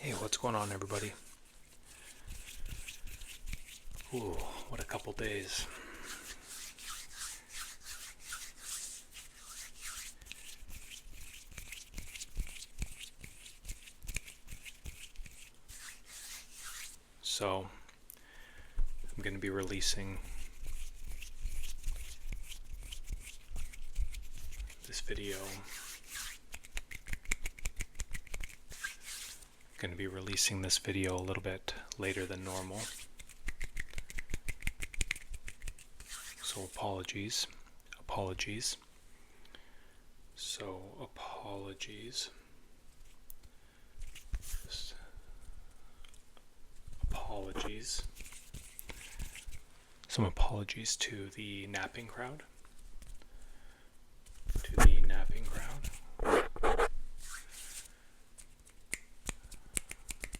Hey, what's going on, everybody? Ooh, what a couple days. So, I'm going to be releasing this video. Going to be releasing this video a little bit later than normal. So, apologies. Some apologies to the napping crowd.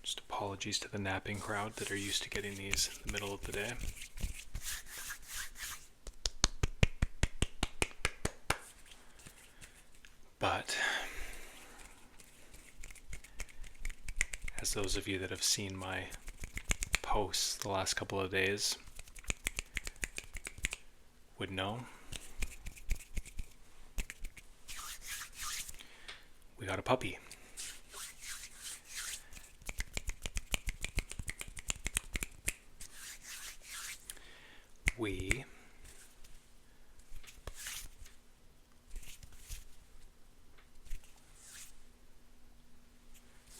Just apologies to the napping crowd that are used to getting these in the middle of the day. But, as those of you that have seen my posts the last couple of days would know, we got a puppy.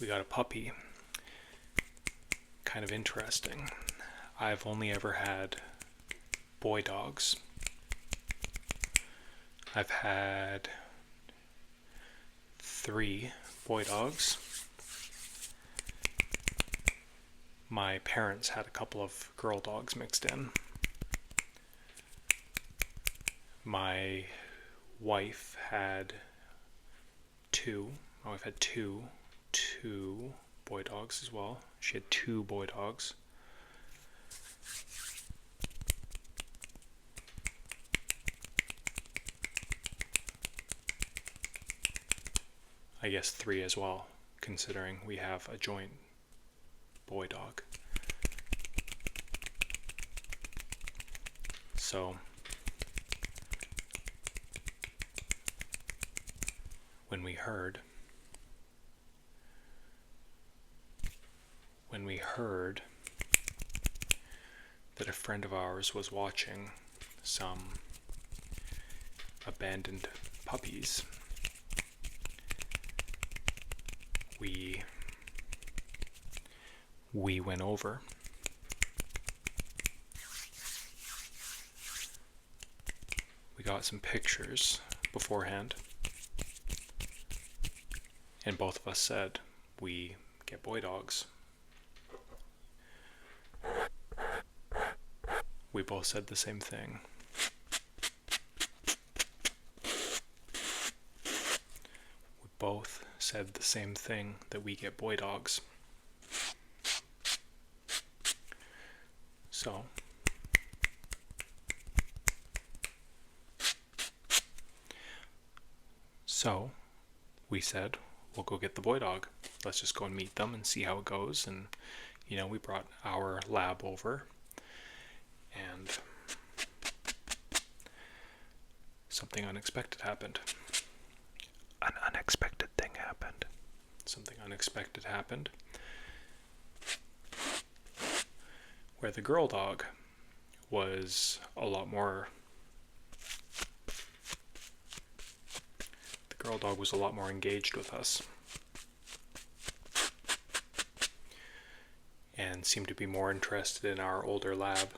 We got a puppy. Kind of interesting. I've only ever had boy dogs. I've had 3 boy dogs. My parents had a couple of girl dogs mixed in. My wife had 2. My wife had two boy dogs as well. She had 2 boy dogs. I guess 3 as well, considering we have a joint boy dog. So, when we heard that a friend of ours was watching some abandoned puppies, we went over. We got some pictures beforehand, and both of us said we get boy dogs. We both said the same thing. We both said the same thing, that we get boy dogs. So we said, we'll go get the boy dog. Let's just go and meet them and see how it goes. And, we brought our lab over, and something unexpected happened. Something unexpected happened where the girl dog was a lot more engaged with us and seemed to be more interested in our older lab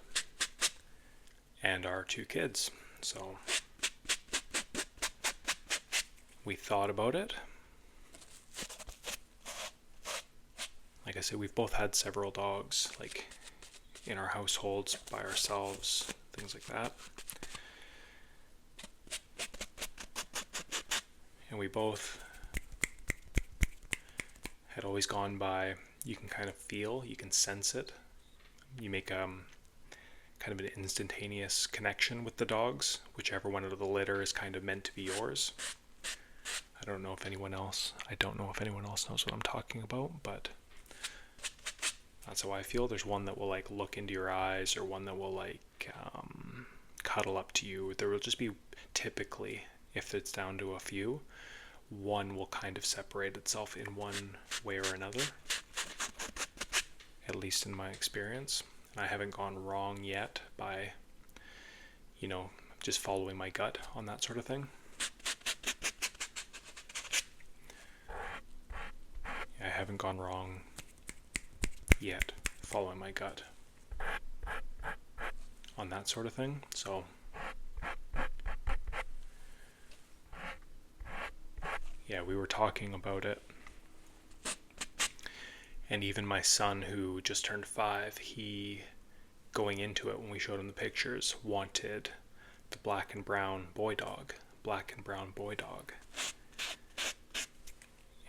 and our 2 kids. So we thought about it. Like I said, we've both had several dogs, like in our households, by ourselves, things like that. And we both had always gone by, you can kind of feel, you can sense it. You make kind of an instantaneous connection with the dogs, whichever one of the litter is kind of meant to be yours. I don't know if anyone else knows what I'm talking about, but That's how I feel. There's one that will like look into your eyes, or one that will like cuddle up to you. There will just be, typically, if it's down to a few, one will kind of separate itself in one way or another, at least in my experience. And I haven't gone wrong yet by, just following my gut on that sort of thing. I haven't gone wrong yet following my gut on that sort of thing. So yeah, we were talking about it. And even my son, who just turned 5, he, going into it when we showed him the pictures, wanted the black and brown boy dog.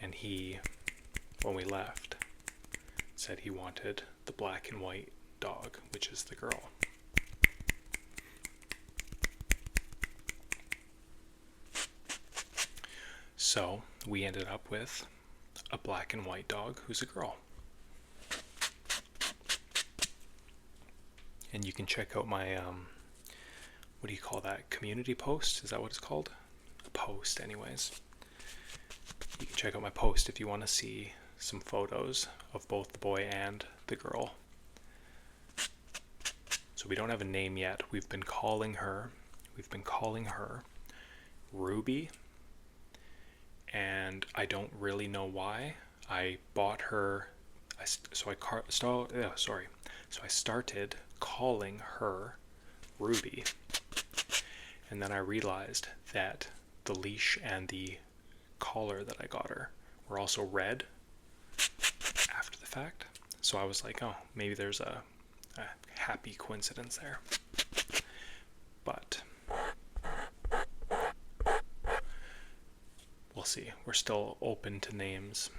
And he, when we left, said he wanted the black and white dog, which is the girl. So we ended up with a black and white dog who's a girl. And you can check out my, what do you call that, community post? Is that what it's called? A post, anyways. You can check out my post if you want to see some photos of both the boy and the girl. So we don't have a name yet. We've been calling her Ruby. And I don't really know why. I bought her, so I started calling her Ruby, and then I realized that the leash and the collar that I got her were also red after the fact. So I was like, oh, maybe there's a happy coincidence there. But we'll see. We're still open to names.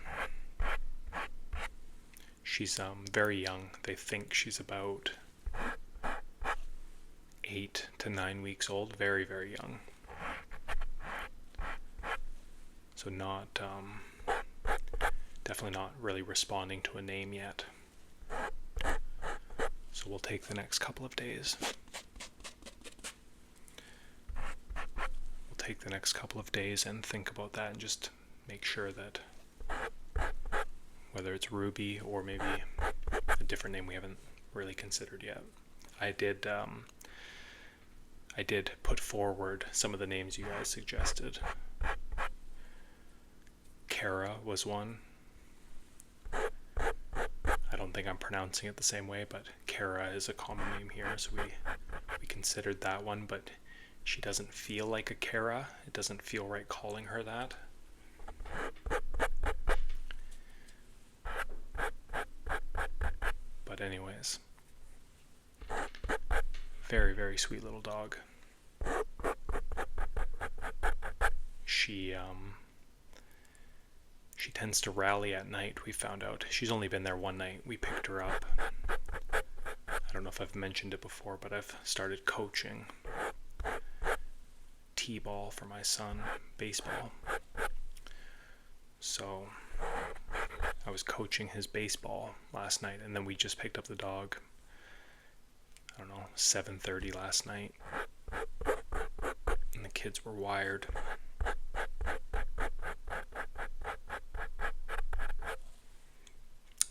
She's very young. They think she's about 8 to 9 weeks old. Very, very young. So not, definitely not really responding to a name yet. So we'll take the next couple of days. And think about that and just make sure that whether it's Ruby or maybe a different name we haven't really considered yet. I did put forward some of the names you guys suggested. Kara was one. I don't think I'm pronouncing it the same way, but Kara is a common name here, so we considered that one, but she doesn't feel like a Kara. It doesn't feel right calling her that. But anyways, very, very sweet little dog. She tends to rally at night, we found out. She's only been there one night. We picked her up. I don't know if I've mentioned it before, but I've started coaching t-ball for my son, baseball. So I was coaching his baseball last night, and then we just picked up the dog, 7:30 last night, and the kids were wired.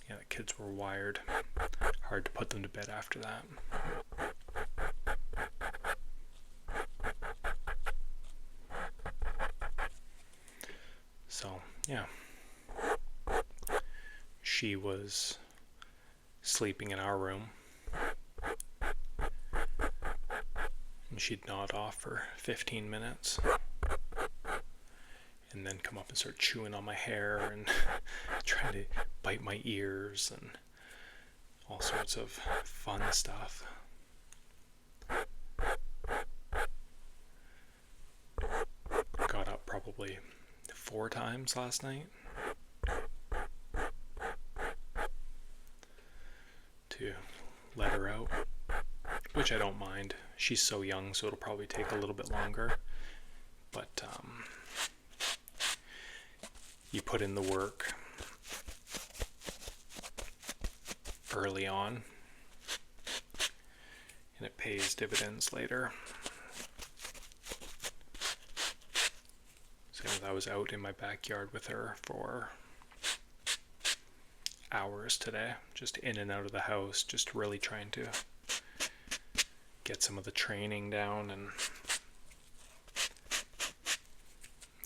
Yeah, the kids were wired. Hard to put them to bed after that. So, yeah. She was sleeping in our room, and she'd nod off for 15 minutes and then come up and start chewing on my hair and trying to bite my ears and all sorts of fun stuff. Got up probably 4 times last night to let her out, which I don't mind. She's so young, so it'll probably take a little bit longer, but you put in the work early on, and it pays dividends later. Same as I was out in my backyard with her for hours today, just in and out of the house, just really trying to get some of the training down and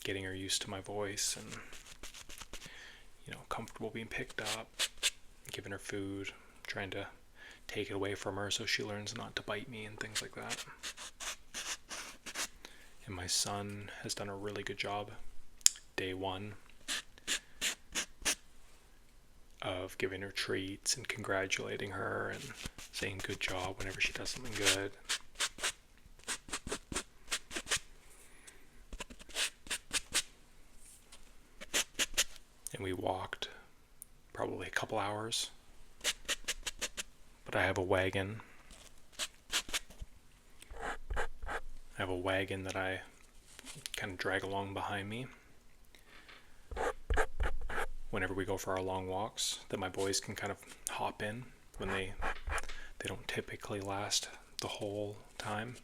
getting her used to my voice and, comfortable being picked up, giving her food, trying to take it away from her so she learns not to bite me and things like that. And my son has done a really good job, day one, of giving her treats and congratulating her and saying good job whenever she does something good. And we walked probably a couple hours, but I have a wagon. I have a wagon that I kind of drag along behind me whenever we go for our long walks, that my boys can kind of hop in when they don't typically last the whole time.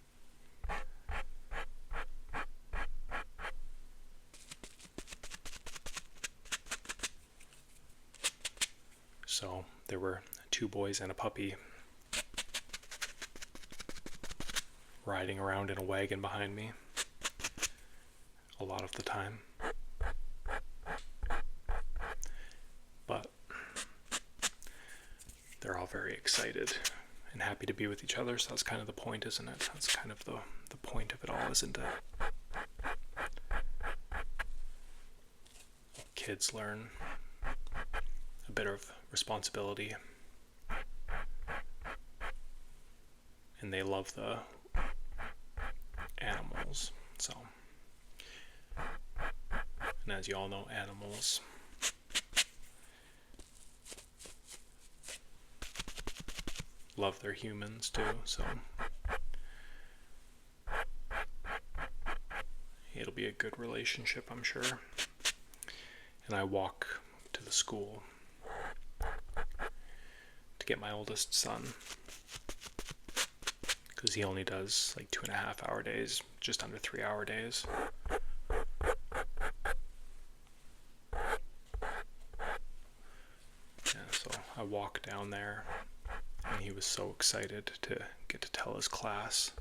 So there were 2 boys and a puppy riding around in a wagon behind me a lot of the time. But they're all very excited and happy to be with each other, so that's kind of the point, isn't it? That's kind of the point of it all, isn't it? Kids learn a bit of responsibility, and they love the animals. So, and as you all know, animals love their humans too, so it'll be a good relationship, I'm sure. And I walk to the school to get my oldest son, because he only does like 2.5-hour days, just under 3-hour days. Yeah, so I walk down there, and he was so excited to get to tell his class.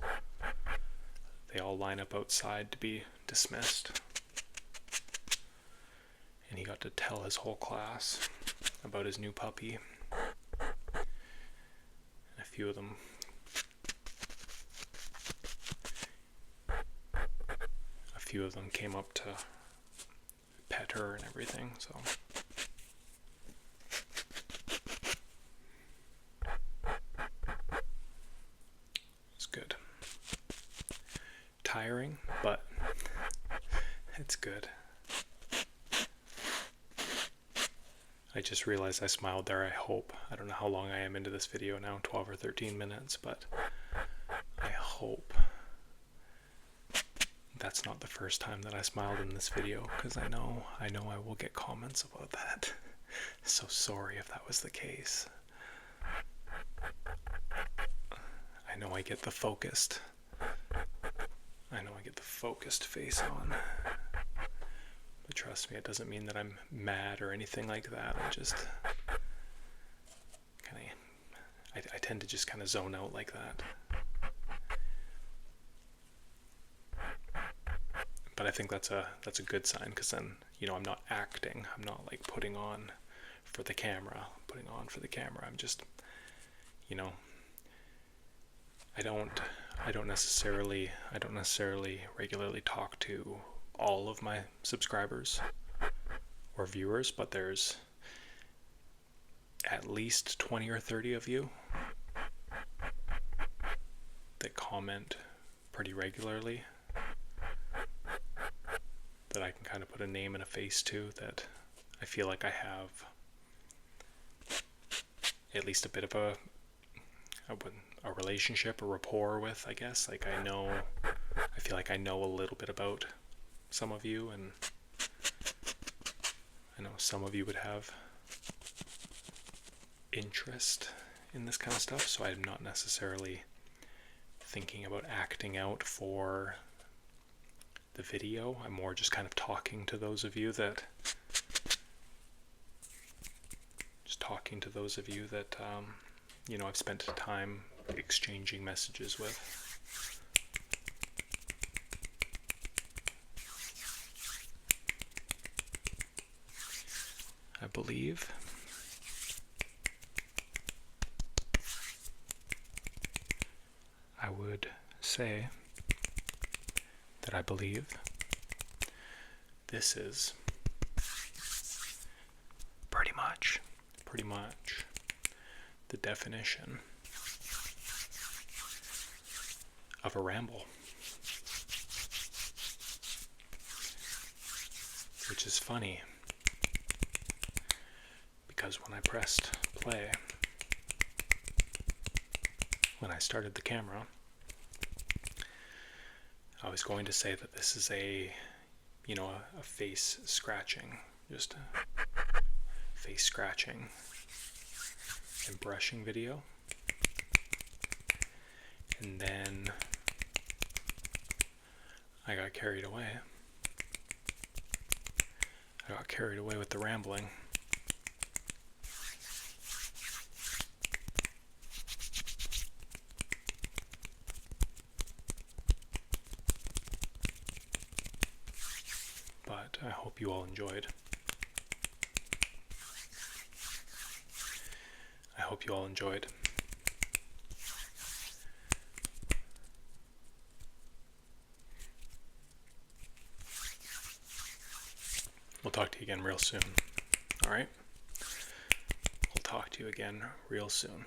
They all line up outside to be dismissed, and he got to tell his whole class about his new puppy. And a few of them came up to pet her and everything, so it's good. Tiring, but it's good. I just realized I smiled there. I don't know how long I am into this video now, 12 or 13 minutes, but I hope that's not the first time that I smiled in this video, because I know I will get comments about that. So sorry if that was the case. I know I get the focused face on. But trust me, it doesn't mean that I'm mad or anything like that. I tend to just kind of zone out like that. But I think that's a good sign, because then, I'm not acting. I'm not like putting on for the camera. I'm just, I don't necessarily regularly talk to all of my subscribers or viewers, but there's at least 20 or 30 of you that comment pretty regularly, that I can kind of put a name and a face to, that I feel like I have at least a bit of a relationship, a rapport with, I guess. Like I feel like I know a little bit about some of you, and I know some of you would have interest in this kind of stuff, so I'm not necessarily thinking about acting out for the video. I'm more just kind of talking to those of you that I've spent time exchanging messages with. I believe I would say that I believe this is pretty much the definition of a ramble. Which is funny, because when I pressed play, when I started the camera, I was going to say that this is a face scratching, just a face scratching and brushing video. And then I got carried away. I got carried away with the rambling. But I hope you all enjoyed. I hope you all enjoyed. We'll talk to you again real soon. All right? We'll talk to you again real soon.